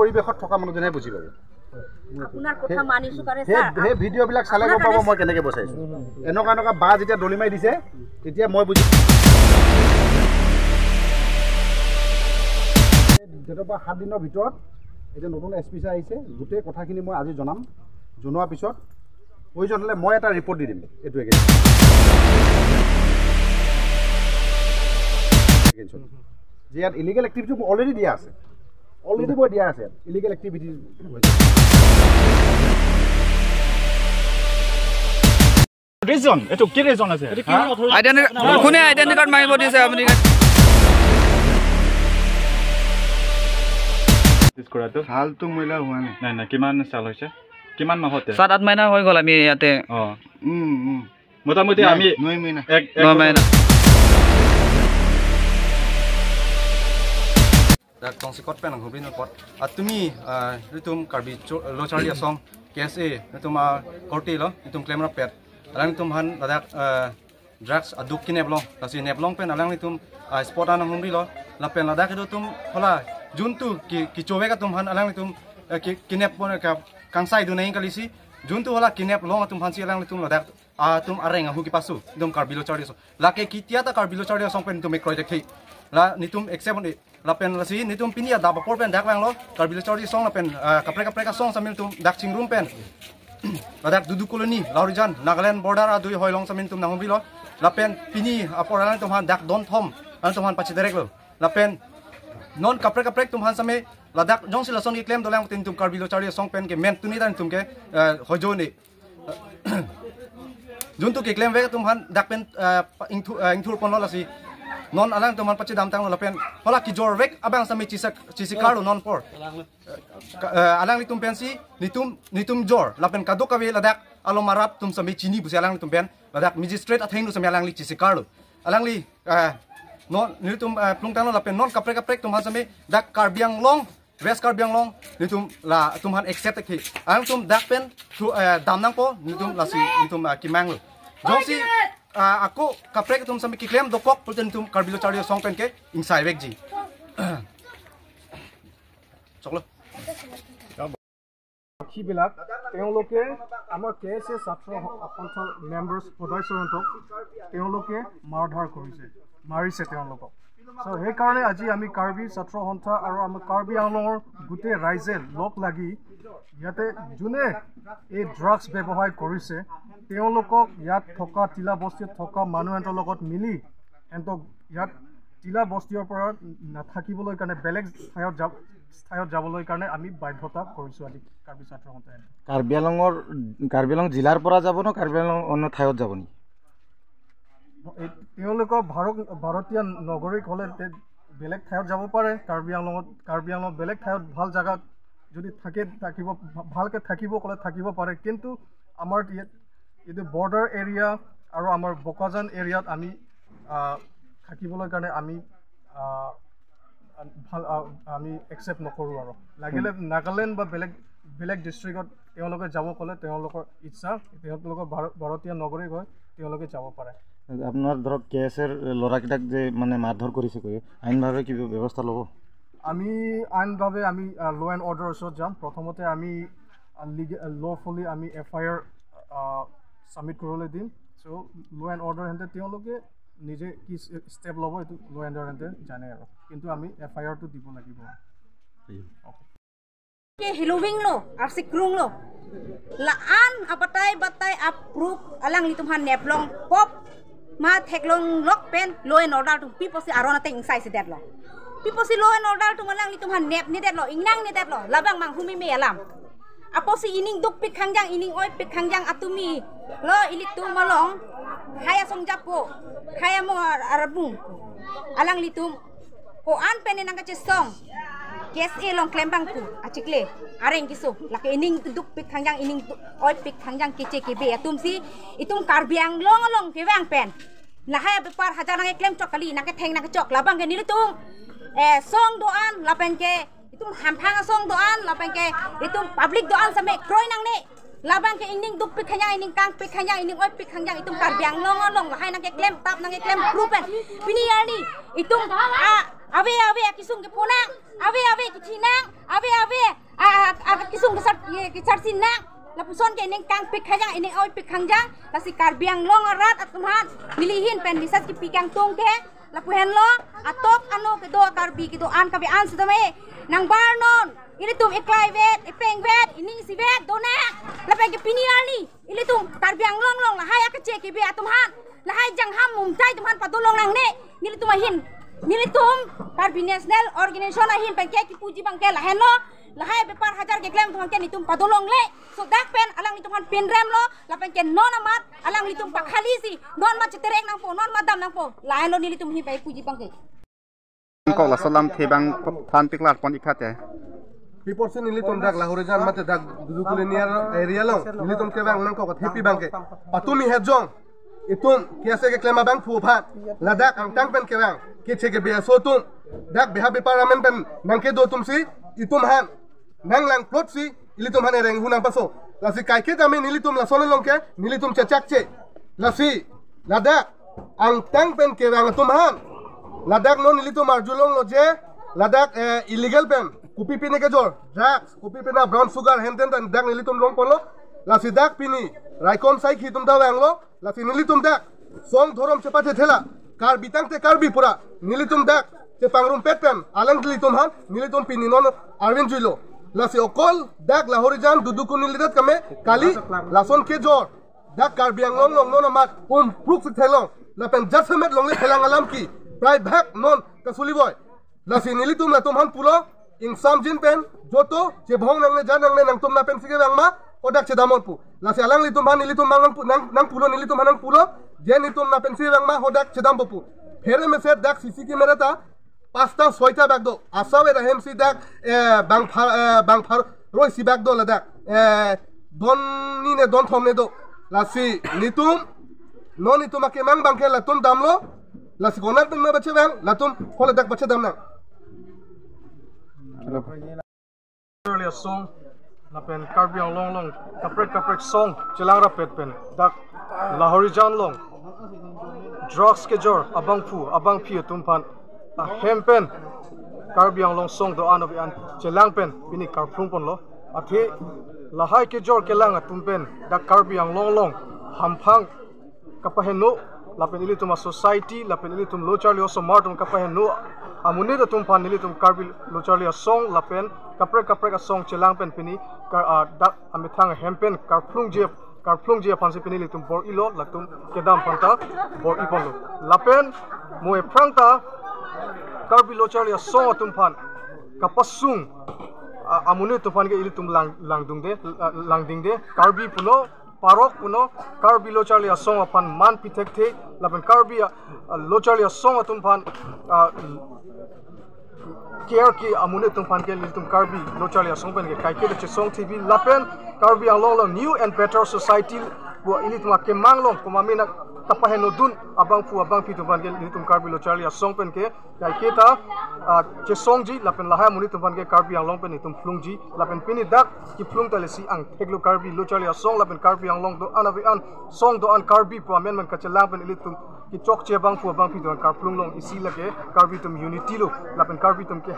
পৰিবেশত থকা মানুহজনে বুজি পাব আপোনাৰ কথা মানিছো পাৰে স্যাৰ হে ভিডিঅ' বিলাক চালে গম পাব মই কেনেকৈ বচাইছো এনেকুৱা বা যেতিয়া দলি মাৰি দিছে তেতিয়া মই বুজি যেটা 7 দিনৰ ভিতৰত এটা নতুন এসপি ছাৰ আহিছে গোটেই কথাখিনি মই আজি জনোৱাৰ পিছত প্ৰয়োজন হলে মই এটা ৰিপৰ্ট দি দিম এটোৱে যে ইয়াত ইলিগেল এক্টিভিটি অলৰেডি দিয়া আছে অলৰেডি মই দিয়া আছে ইলিগেল এক্টিভিটি ৰিজন এটো কি ৰিজন আছে কোনে আইডেন্টি কাৰ্ড মাৰিব দিছে আপুনি কৰাটো হালটো মইলা হোৱা নাই নাই কিমান সাল হৈছে কিমান মাহতে 7-8 মাহ হৈ গল আমি ইয়াতে মোটামুটি আমি 9 মাহ 9 মাহ tongsikot pen ang hubin pot at tumi ritum karbi lochari asong KSA ritum korti lo ritum claim pet alang tum han ladak drugs aduk kineblong kasi neblong pen alang ritum spot an humri lo la pen ladak itu tum hola juntu ki chowe ka tum han alang ritum kinep pon ka kangsai du naing kalisi juntu hola kinep long tum han si alang ritum ladak tum areng hu ki pasu dum karbi lochari asong lake kitia ta karbi lochari asong pen tum ekroy dekhi la nitum exception lapen lasi nitum pinia da bapor pen dak lang lo karbil chori song lapen kapre ka song samil tum dak chingrum pen ladak dudu koloni laurijan Nagaland border a dui hoilong samil tum nangbi lo lapen pini aporan tum han dak don thom an tum han pachi direct lo lapen non kapre tum han same ladak jong sila song ki claim dolang tin tum karbil chori song pen ke men tuni dan tum ke hojoni juntu ki claim ve tum han dak pen ingthur pon lo lasi non alang to man pachi dam tang lapen hola ki jor vek abang sami chisi karu non por alang litum pensi nitum jor lapen kadok kawe ladak alo marap tum sami chini busi alang litum pen ladak magistrate athain lu sami alang li chisi karu alang li non nitum plungtang lapen non kapre tum han sami dak karbiang long west karbiang long nitum la tum han accept ki alang tum dak pen dam nang po nitum lasi nitum kimang lu josi aku kaprek tum sampai klaim dokok pulten tum karbilo chario song pen ke insai vek ji choklo বিলাক তেওঁলোকে আমাৰ KSA ছাত্ৰ সন্থাৰ members সদস্যহঁতক তেওঁলোকে মাৰধৰ মাৰিছে তেওঁলোকক so সেইকাৰণে আজি আমি কাৰ্বি ছাত্ৰ সন্থা আৰু আমাৰ কাৰ্বি আংলঙৰ গোটেই ৰাইজে লগ লাগি ইয়াতে যোনে এই ড্ৰাগছ ব্যৱহাৰ কৰিছে তেওঁলোকক ইয়াত থকা তিলা বস্তিত থকা মানুহৰ লগত মিলি এন্তক ইয়াত তিলা বস্তিৰ পৰা নাথাকিবলৈ কাৰণে বেলেগ ঠাইত যাবলৈ কাৰণে আমি বাধ্যতা কৰিছো আজি কাৰ্বি ছাত্ৰ সন্থাই কাৰ্বি আংলং জিলাৰ পৰা যাব ন কাৰ্বি আংলং অন্য ঠাইত যাব নি তেওঁলোকৰ ভাৰতীয় নাগৰিক হ'লে বেলেগ ঠাইত যাব পাৰে কাৰ্বি আংলং বেলেগ ঠাইত ভাল জাগাত যদি ভালকে থাকিব ক'লে থাকিব পাৰে কিন্তু আমাৰ এইটো বৰ্ডাৰ এৰিয়া আৰু আমাৰ বকাজান এৰিয়াত আমি থাকিবলৈ কাৰণে আমি একচেপ্ট নকৰোঁ আৰু লাগিলে নাগালেণ্ড বা বেলেগ ডিষ্ট্ৰিক্টত তেওঁলোকে যাব ক'লে তেওঁলোকৰ ইচ্ছা তেওঁলোকৰ ভাৰতীয় নাগৰিক হয় তেওঁলোকে যাব পাৰে আপোনাৰ ধৰক কেএসএৰ ল'ৰাকেইটাক যে মানে মাৰধৰ কৰিছে আইনভাৱে কি ব্যৱস্থা ল'ব আমি আইনভাৱে আমি ল' এণ্ড অৰ্ডাৰ ওচৰত যাম প্ৰথমতে আমি লফুলি আমি FIR সাবমিট কৰিবলৈ দিম সো ল' এণ্ড অৰ্ডাৰ হেঁতে তেওঁলোকে নিজে কি ষ্টেপ ল'ব এইটো ল' এণ্ড অৰ্ডাৰ হেঁতে জানে আৰু কিন্তু আমি FIR-টো দিব লাগিব Hiluving lo, arsikrung lo, laan batai approve alang litumhan neplong pop, ma teklong lock pen law and order to people si arona teng size that lo. People si law and order to malang litumhan nep ni that lo, ingnang ni that lo, labang mang humi me alam. Apo si ining duk pik hangjang ining oi pik hangjang atumi lo ilitu malong, kaya song japo, kaya mo arabung, alang litum ko an penen ang kachisong. KSA long claim bangku acikle areng kisu laki ining duk pik hangjang ining oi pik hangjang kece kebe atum si itum karbiang long kewang pen lahaya bepar hajar nang claim cok kali nak theng nak cok labang ke nilutum song doan lapen ke itum hampang song doan lapen ke itum public doan same kroy nang ne labang ke ining duk pik hangjang ining kang pik hangjang ining oi pik hangjang itum karbiang long lahaya nang claim tap nang claim proven pini yani itum ave akisung ke ponang ave kicinang ave ye ki charsin na la puson ke ning kang pik khajang ini oi pik khangjang la si karbiang long arat atumhan nilihin pen disat ki pikang tong ke la puhen lo atok ano ke do karbi ki do an ka bi an sidame nang barnon ini tum iklai vet ipeng vet ini si vet do na la pen ke pinial ni ini tum karbiang long long la hai akache ki bi atumhan la hai jang ham mum tai tumhan padolong nang ne nili tum hin nili tum karbi national organization ahin pen ke ki puji bang ke la hen lo lahai bepar hajar ke klaim tuhan ken itum padolong le so dak pen alang ni tuhan pin rem lo la pen ken non amat alang ni tum pakhali si non ma ceterek nang po non ma dam nang po lain lo ni tum hi pai puji bang ke ko la salam the bang than piklat pon ikhate people sin nili tum dak lahore jan mate dak dudukule niar area lo nili tum ke bang nang ko happy bang ke patumi hejong itum kiase ke klema bang fu pha ladak ang tang pen ke bang ke che ke be so tum dak beha be parliament pen nang ke do tum si itum han nang lang plot si ilitum han ereng hunang paso lasi kai ke dami nilitum la solen longke nilitum cecak ce lasi ladak ang tang pen ke rang tum han ladak non nilitum arjulong lo je ladak illegal pen kupi pine ke jor drugs kupi pina brown sugar henten dan dak nilitum long polo lasi dak pini raikon sai khitum da wang lo lasi nilitum dak song thorom chepate thela kar bitang te kar bi pura nilitum dak te pangrum petpen alang nilitum han nilitum pini non arvin juilo lasi okol dak lahore jan duduku nilidat kame kali lason ke jor dak karbiang long long non amat proof thelong lapen judgment long le thelang alam ki prai bhak non kasuli boy lasi nilitum la tum han pulo insam jin pen joto je bhong nang le jan nang tum na pen sige bang ma odak che damon pu lasi alang litum han nilitum nang pulo nilitum han pulo je nitum na pen sige bang ma odak che dam pu phere me se dak CC camera ta pasta soita bag do asawe rahem si dak bang phar roi si bag do ladak don ni ne don thom ne do lasi nitum no nitum ake mang bang ke latum damlo lasi gonar pen me bache bang latum khole dak bache dam na earlier song lapen karbiang long long kaprek song chilangra pet pen dak lahori jan long drugs ke jor abang phi tumpan hempen karbiang long song do anobi an chelang pen pini karphung pon lo athi lahai ke jor kelang atumpen da karbiang long long hamphang kapahenu lapen ili tuma society lapen ili tum locharli oso martum kapahenu amuni da tum pan ili tum karbi locharli song lapen kaprek song chelang pen pini da amithang hempen karplung je pansi pini ili tum bor ilo latum kedam panta bor ipon lo lapen moe prangta karbi locharli song atum pan kapasung amuni tufan ke ili tum langding de karbi puno parok puno karbi locharli song apan man pitek the lapen karbi locharli song atum pan care ki amune tum pan ke ili tum karbi locharli song pen ke kai ke che song tv lapen karbi alolo new and better society bu ili tum ke manglong kumamina tapaheno dun abang pi tum pan ke ili tum karbi locharli song pen ke kai ke ta che song ji lapen laha muni tum pan ke karbi along pen itum flung ji lapen pini dak ki flung tale si ang theglo karbi locharli song lapen karbi along do anavi an song do an karbi pu amen man kachelang pen ili tum ki chok che bang pi do kar flung long isi lage karbi tum unity lo lapen karbi tum ke